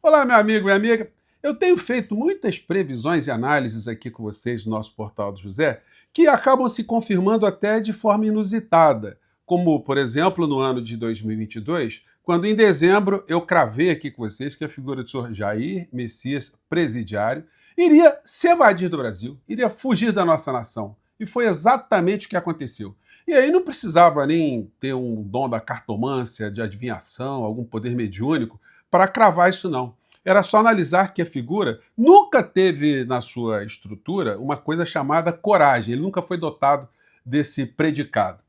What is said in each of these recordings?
Olá, meu amigo, minha amiga. Eu tenho feito muitas previsões e análises aqui com vocês no nosso portal do José, que acabam se confirmando até de forma inusitada, como, por exemplo, no ano de 2022, quando em dezembro eu cravei aqui com vocês que a figura do senhor Jair Messias Presidiário iria se evadir do Brasil, iria fugir da nossa nação. E foi exatamente o que aconteceu. E aí não precisava nem ter um dom da cartomância, de adivinhação, algum poder mediúnico para cravar isso não. Era só analisar que a figura nunca teve na sua estrutura uma coisa chamada coragem, ele nunca foi dotado desse predicado.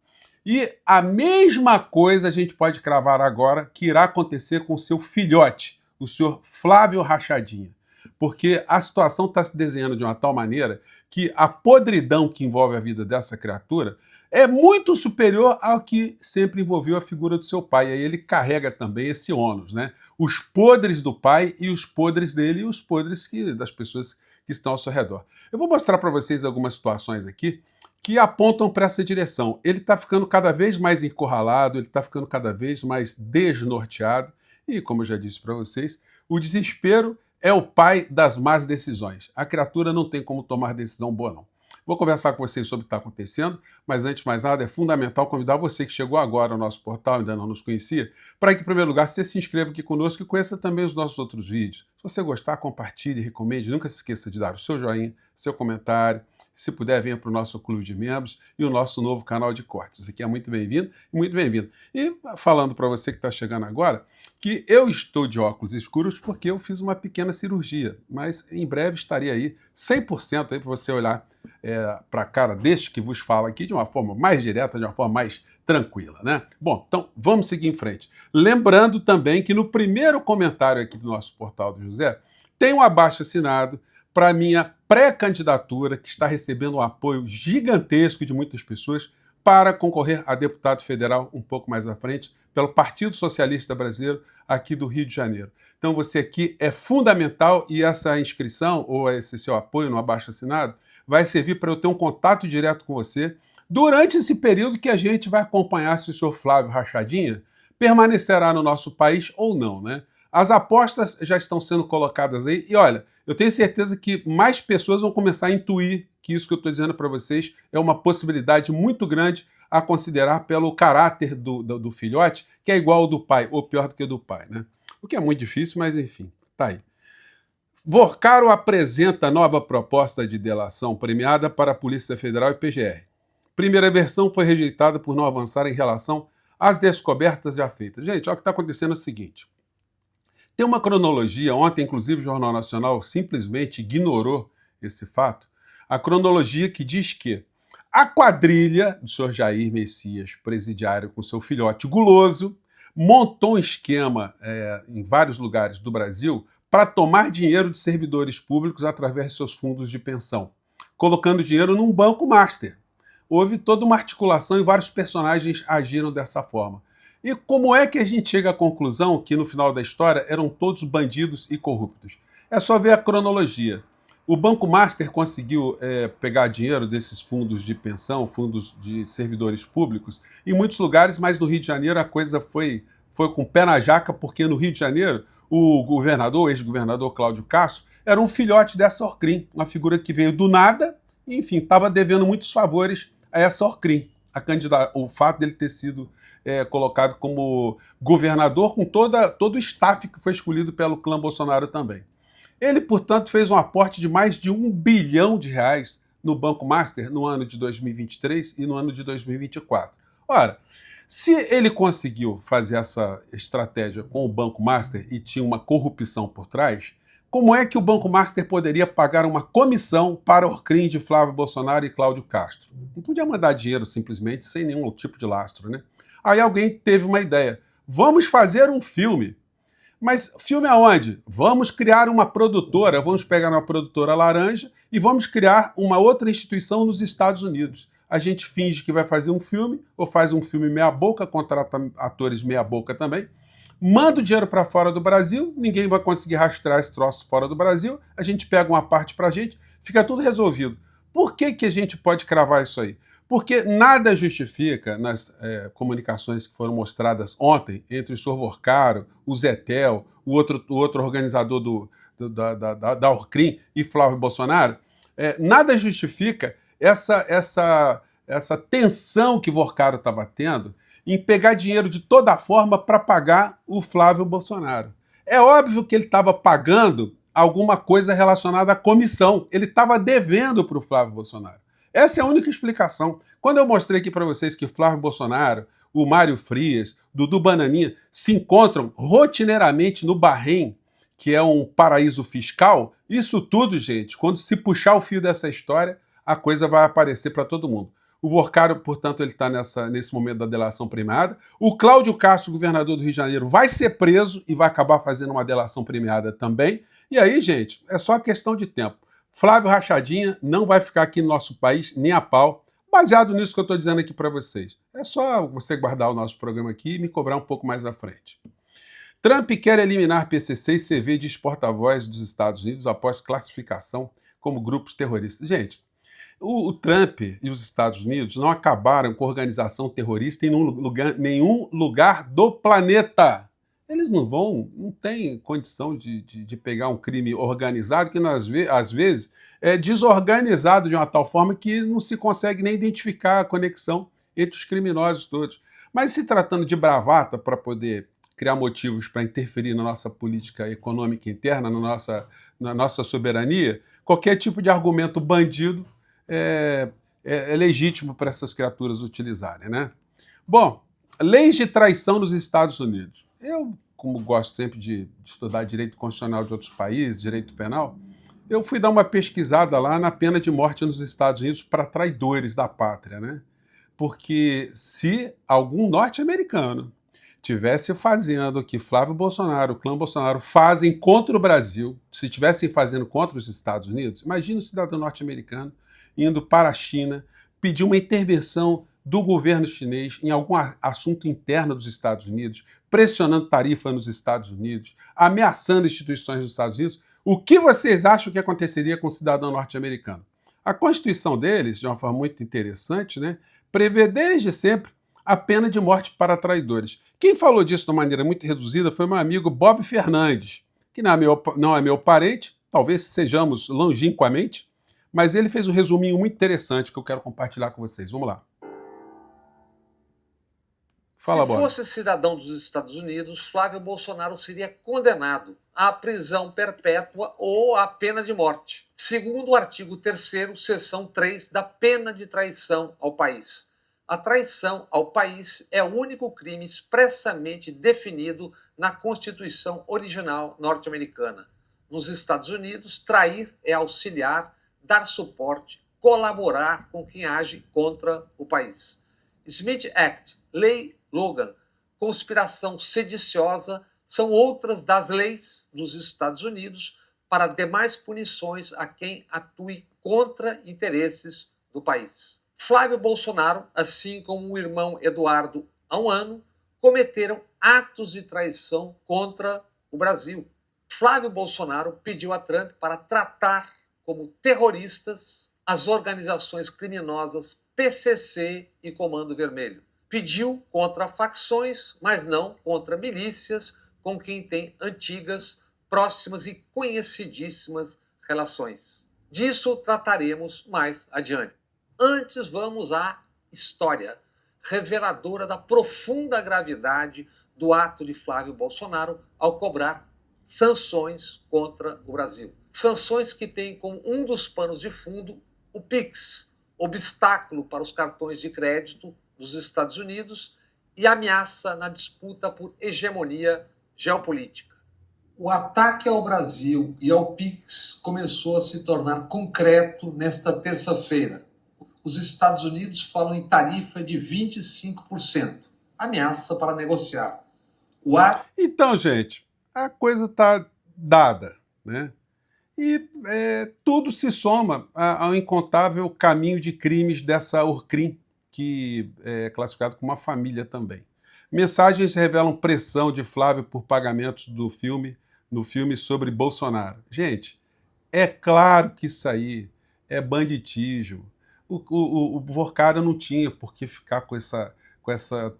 E a mesma coisa a gente pode cravar agora que irá acontecer com o seu filhote, o senhor Flávio Rachadinha. Porque a situação está se desenhando de uma tal maneira que a podridão que envolve a vida dessa criatura é muito superior ao que sempre envolveu a figura do seu pai. E aí ele carrega também esse ônus, né? Os podres do pai e os podres dele e os podres das pessoas que estão ao seu redor. Eu vou mostrar para vocês algumas situações aqui que apontam para essa direção. Ele está ficando cada vez mais encurralado, ele está ficando cada vez mais desnorteado e, como eu já disse para vocês, o desespero é o pai das más decisões. A criatura não tem como tomar decisão boa, não. Vou conversar com vocês sobre o que está acontecendo, mas antes de mais nada, é fundamental convidar você que chegou agora ao nosso portal, ainda não nos conhecia, para que, em primeiro lugar, você se inscreva aqui conosco e conheça também os nossos outros vídeos. Se você gostar, compartilhe, recomende, nunca se esqueça de dar o seu joinha, seu comentário, se puder, venha para o nosso clube de membros e o nosso novo canal de cortes. Você aqui é muito bem-vindo e muito bem-vindo. E falando para você que está chegando agora, que eu estou de óculos escuros porque eu fiz uma pequena cirurgia, mas em breve estarei aí 100% aí para você olhar para a cara deste que vos fala aqui de uma forma mais direta, de uma forma mais tranquila, né? Bom, então vamos seguir em frente. Lembrando também que no primeiro comentário aqui do nosso portal do José tem um abaixo-assinado para a minha pré-candidatura, que está recebendo um apoio gigantesco de muitas pessoas para concorrer a deputado federal um pouco mais à frente, pelo Partido Socialista Brasileiro, aqui do Rio de Janeiro. Então você aqui é fundamental e essa inscrição, ou esse seu apoio no abaixo-assinado, vai servir para eu ter um contato direto com você durante esse período que a gente vai acompanhar se o senhor Flávio Rachadinha permanecerá no nosso país ou não, né? As apostas já estão sendo colocadas aí e olha, eu tenho certeza que mais pessoas vão começar a intuir que isso que eu estou dizendo para vocês é uma possibilidade muito grande a considerar pelo caráter do filhote, que é igual ao do pai, ou pior do que o do pai, né? O que é muito difícil, mas enfim, tá aí. Vorcaro apresenta nova proposta de delação premiada para a Polícia Federal e PGR. Primeira versão foi rejeitada por não avançar em relação às descobertas já feitas. Gente, olha o que está acontecendo é o seguinte. Tem uma cronologia, ontem inclusive o Jornal Nacional simplesmente ignorou esse fato, a cronologia que diz que a quadrilha do senhor Jair Messias, presidiário com seu filhote guloso, montou um esquema em vários lugares do Brasil para tomar dinheiro de servidores públicos através de seus fundos de pensão, colocando dinheiro num banco master. Houve toda uma articulação e vários personagens agiram dessa forma. E como é que a gente chega à conclusão que no final da história eram todos bandidos e corruptos? É só ver a cronologia. O Banco Master conseguiu pegar dinheiro desses fundos de pensão, fundos de servidores públicos, em muitos lugares, mas no Rio de Janeiro a coisa foi com o pé na jaca, porque no Rio de Janeiro o governador, o ex-governador Cláudio Castro, era um filhote dessa Orcrim, uma figura que veio do nada e, enfim, estava devendo muitos favores a essa Orcrim. O fato dele ter sido colocado como governador com todo o staff que foi escolhido pelo clã Bolsonaro também. Ele, portanto, fez um aporte de mais de R$ 1 bilhão no Banco Master no ano de 2023 e no ano de 2024. Ora, se ele conseguiu fazer essa estratégia com o Banco Master e tinha uma corrupção por trás, como é que o Banco Master poderia pagar uma comissão para o crime de Flávio Bolsonaro e Cláudio Castro? Não podia mandar dinheiro simplesmente, sem nenhum tipo de lastro, né? Aí alguém teve uma ideia. Vamos fazer um filme. Mas filme aonde? Vamos criar uma produtora, vamos pegar uma produtora laranja e vamos criar uma outra instituição nos Estados Unidos. A gente finge que vai fazer um filme, ou faz um filme meia-boca, contrata atores meia-boca também, manda o dinheiro para fora do Brasil, ninguém vai conseguir rastrear esse troço fora do Brasil, a gente pega uma parte para a gente, fica tudo resolvido. Por que a gente pode cravar isso aí? Porque nada justifica, nas comunicações que foram mostradas ontem, entre o senhor Vorcaro, o Zetel, o outro organizador da Orcrim e Flávio Bolsonaro, nada justifica essa tensão que Vorcaro estava tendo em pegar dinheiro de toda forma para pagar o Flávio Bolsonaro. É óbvio que ele estava pagando alguma coisa relacionada à comissão. Ele estava devendo para o Flávio Bolsonaro. Essa é a única explicação. Quando eu mostrei aqui para vocês que o Flávio Bolsonaro, o Mário Frias, Dudu Bananinha se encontram rotineiramente no Bahrein, que é um paraíso fiscal, isso tudo, gente, quando se puxar o fio dessa história, a coisa vai aparecer para todo mundo. O Vorcaro, portanto, ele está nesse momento da delação premiada. O Cláudio Castro, governador do Rio de Janeiro, vai ser preso e vai acabar fazendo uma delação premiada também. E aí, gente, é só questão de tempo. Flávio Rachadinha não vai ficar aqui no nosso país nem a pau, baseado nisso que eu estou dizendo aqui para vocês. É só você guardar o nosso programa aqui e me cobrar um pouco mais à frente. Trump quer eliminar PCC e CV de porta-voz dos Estados Unidos após classificação como grupos terroristas. Gente, o Trump e os Estados Unidos não acabaram com a organização terrorista em nenhum lugar do planeta. Eles não têm condição de pegar um crime organizado que, às vezes, é desorganizado de uma tal forma que não se consegue nem identificar a conexão entre os criminosos todos. Mas se tratando de bravata para poder criar motivos para interferir na nossa política econômica interna, na nossa soberania, qualquer tipo de argumento bandido é legítimo para essas criaturas utilizarem, né? Bom, leis de traição nos Estados Unidos. Eu, como gosto sempre de estudar direito constitucional de outros países, direito penal, eu fui dar uma pesquisada lá na pena de morte nos Estados Unidos para traidores da pátria, né? Porque se algum norte-americano tivesse fazendo o que Flávio Bolsonaro, o clã Bolsonaro fazem contra o Brasil, se estivessem fazendo contra os Estados Unidos, imagina o cidadão norte-americano indo para a China, pedir uma intervenção do governo chinês em algum assunto interno dos Estados Unidos, pressionando tarifa nos Estados Unidos, ameaçando instituições dos Estados Unidos. O que vocês acham que aconteceria com o cidadão norte-americano? A Constituição deles, de uma forma muito interessante, né, prevê desde sempre a pena de morte para traidores. Quem falou disso de uma maneira muito reduzida foi meu amigo Bob Fernandes, que não é meu parente, talvez sejamos longínquamente, mas ele fez um resuminho muito interessante que eu quero compartilhar com vocês. Vamos lá. Fala, Bob. Se fosse cidadão dos Estados Unidos, Flávio Bolsonaro seria condenado à prisão perpétua ou à pena de morte, segundo o artigo 3º, seção 3 da pena de traição ao país. A traição ao país é o único crime expressamente definido na Constituição original norte-americana. Nos Estados Unidos, trair é auxiliar, dar suporte, colaborar com quem age contra o país. Smith Act, Lei Logan, conspiração sediciosa são outras das leis dos Estados Unidos para demais punições a quem atue contra interesses do país. Flávio Bolsonaro, assim como o irmão Eduardo há um ano, cometeram atos de traição contra o Brasil. Flávio Bolsonaro pediu a Trump para tratar como terroristas as organizações criminosas PCC e Comando Vermelho. Pediu contra facções, mas não contra milícias com quem tem antigas, próximas e conhecidíssimas relações. Disso trataremos mais adiante. Antes vamos à história, reveladora da profunda gravidade do ato de Flávio Bolsonaro ao cobrar sanções contra o Brasil. Sanções que têm como um dos panos de fundo o PIX, obstáculo para os cartões de crédito dos Estados Unidos e ameaça na disputa por hegemonia geopolítica. O ataque ao Brasil e ao PIX começou a se tornar concreto nesta terça-feira. Os Estados Unidos falam em tarifa de 25%, ameaça para negociar. Então, gente, a coisa está dada, né? E tudo se soma ao incontável caminho de crimes dessa Orcrim, que é classificado como uma família também. Mensagens revelam pressão de Flávio por pagamentos no filme sobre Bolsonaro. Gente, é claro que isso aí é banditismo. o Vorkara não tinha por que ficar com essa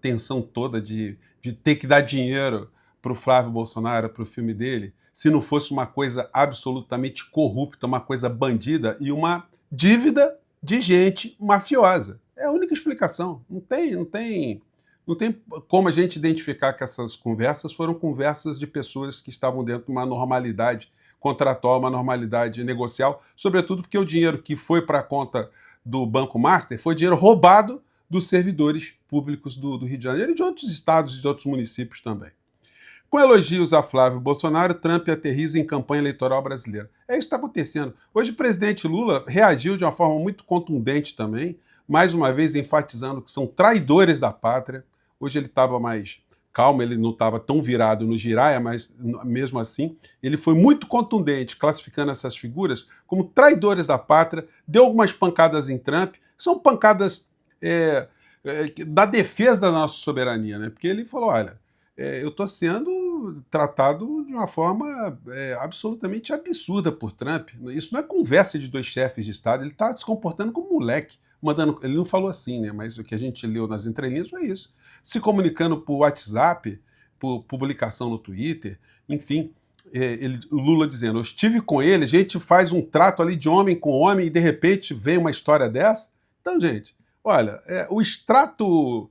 tensão toda de ter que dar dinheiro para o Flávio Bolsonaro, para o filme dele, se não fosse uma coisa absolutamente corrupta, uma coisa bandida e uma dívida de gente mafiosa. É a única explicação. Não tem como a gente identificar que essas conversas foram conversas de pessoas que estavam dentro de uma normalidade contratual, uma normalidade negocial, sobretudo porque o dinheiro que foi para a conta do Banco Master foi dinheiro roubado dos servidores públicos do Rio de Janeiro e de outros estados e de outros municípios também. Com elogios a Flávio Bolsonaro, Trump aterriza em campanha eleitoral brasileira. É isso que está acontecendo. Hoje o presidente Lula reagiu de uma forma muito contundente também, mais uma vez enfatizando que são traidores da pátria. Hoje ele estava mais calmo, ele não estava tão virado no giraia, mas mesmo assim ele foi muito contundente, classificando essas figuras como traidores da pátria, deu algumas pancadas em Trump, são pancadas da defesa da nossa soberania, né? Porque ele falou, olha, eu estou sendo tratado de uma forma absolutamente absurda por Trump. Isso não é conversa de dois chefes de Estado, ele está se comportando como um moleque. Ele não falou assim, né? Mas o que a gente leu nas entrelinhas foi isso. Se comunicando por WhatsApp, por publicação no Twitter, enfim. O Lula dizendo, eu estive com ele, a gente faz um trato ali de homem com homem e de repente vem uma história dessa. Então, gente, olha, o extrato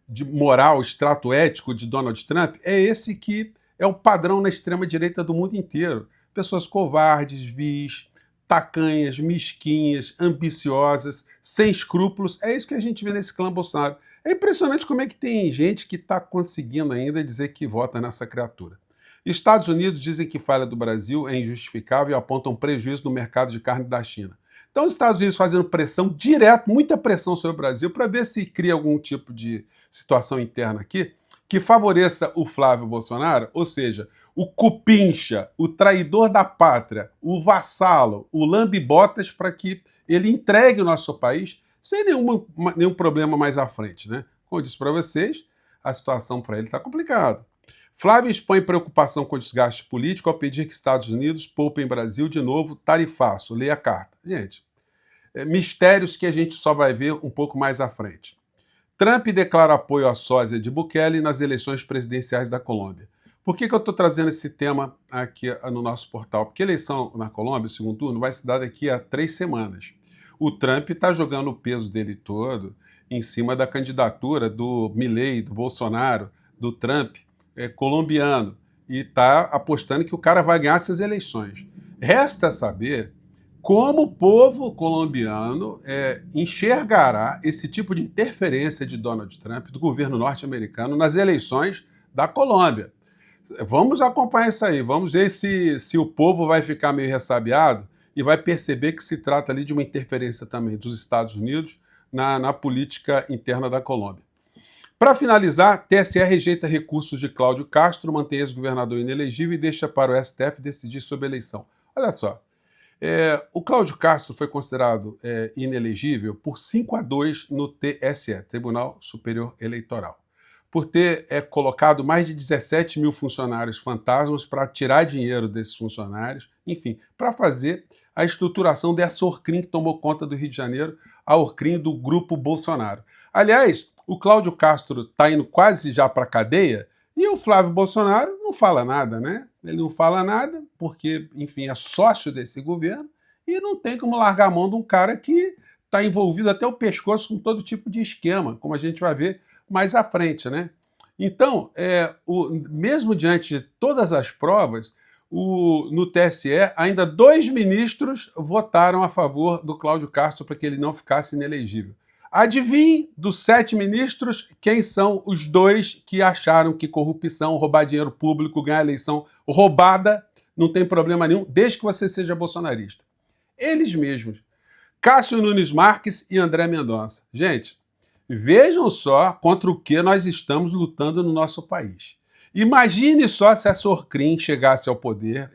de moral, o extrato ético de Donald Trump é esse que é o padrão na extrema-direita do mundo inteiro. Pessoas covardes, vis, tacanhas, mesquinhas, ambiciosas, sem escrúpulos. É isso que a gente vê nesse clã Bolsonaro. É impressionante como é que tem gente que está conseguindo ainda dizer que vota nessa criatura. Estados Unidos dizem que falha do Brasil é injustificável e apontam prejuízo no mercado de carne da China. Então, os Estados Unidos fazendo pressão direto, muita pressão sobre o Brasil, para ver se cria algum tipo de situação interna aqui que favoreça o Flávio Bolsonaro, ou seja, o cupincha, o traidor da pátria, o vassalo, o lambe-botas, para que ele entregue o nosso país sem nenhum problema mais à frente, né? Como eu disse para vocês, a situação para ele está complicada. Flávio expõe preocupação com o desgaste político ao pedir que Estados Unidos poupem Brasil de novo tarifaço. Leia a carta. Gente, mistérios que a gente só vai ver um pouco mais à frente. Trump declara apoio à sósia de Bukele nas eleições presidenciais da Colômbia. Por que eu estou trazendo esse tema aqui no nosso portal? Porque a eleição na Colômbia, o segundo turno, vai se dar daqui a 3 semanas. O Trump está jogando o peso dele todo em cima da candidatura do Milei, do Bolsonaro, do Trump, colombiano, e está apostando que o cara vai ganhar essas eleições. Resta saber como o povo colombiano enxergará esse tipo de interferência de Donald Trump, do governo norte-americano, nas eleições da Colômbia. Vamos acompanhar isso aí, vamos ver se o povo vai ficar meio ressabiado e vai perceber que se trata ali de uma interferência também dos Estados Unidos na política interna da Colômbia. Para finalizar, TSE rejeita recursos de Cláudio Castro, mantém ex-governador inelegível e deixa para o STF decidir sobre a eleição. Olha só, o Cláudio Castro foi considerado inelegível por 5-2 no TSE, Tribunal Superior Eleitoral, por ter colocado mais de 17 mil funcionários fantasmas para tirar dinheiro desses funcionários, enfim, para fazer a estruturação dessa Orcrim que tomou conta do Rio de Janeiro, a Orcrim do Grupo Bolsonaro. Aliás, o Cláudio Castro está indo quase já para a cadeia e o Flávio Bolsonaro não fala nada, né? Ele não fala nada porque, enfim, é sócio desse governo e não tem como largar a mão de um cara que está envolvido até o pescoço com todo tipo de esquema, como a gente vai ver mais à frente, né? Então, mesmo diante de todas as provas, no TSE, ainda 2 ministros votaram a favor do Cláudio Castro para que ele não ficasse inelegível. Adivinhe, dos 7 ministros, quem são os 2 que acharam que corrupção, roubar dinheiro público, ganhar eleição roubada, não tem problema nenhum, desde que você seja bolsonarista. Eles mesmos. Cássio Nunes Marques e André Mendonça. Gente, vejam só contra o que nós estamos lutando no nosso país. Imagine só se a Orcrim chegasse ao poder,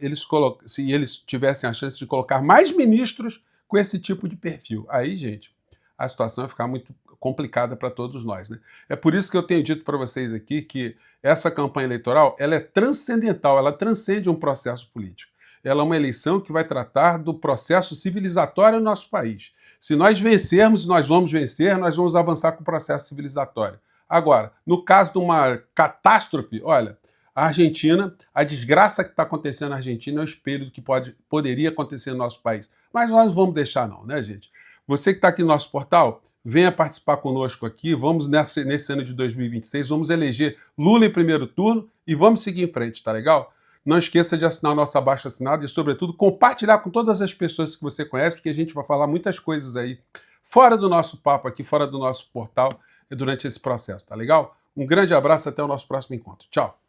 se eles tivessem a chance de colocar mais ministros com esse tipo de perfil. Aí, gente, a situação vai ficar muito complicada para todos nós, né? É por isso que eu tenho dito para vocês aqui que essa campanha eleitoral ela é transcendental, ela transcende um processo político. ela é uma eleição que vai tratar do processo civilizatório no nosso país. Se nós vencermos, nós vamos avançar com o processo civilizatório. Agora, no caso de uma catástrofe, olha, a Argentina, a desgraça que está acontecendo na Argentina é o espelho do que poderia acontecer no nosso país. Mas nós não vamos deixar não, né, gente? Você que está aqui no nosso portal, venha participar conosco aqui, vamos nesse ano de 2026, vamos eleger Lula em primeiro turno e vamos seguir em frente, tá legal? Não esqueça de assinar o nosso abaixo-assinado e, sobretudo, compartilhar com todas as pessoas que você conhece, porque a gente vai falar muitas coisas aí fora do nosso papo aqui, fora do nosso portal, durante esse processo, tá legal? Um grande abraço, até o nosso próximo encontro. Tchau!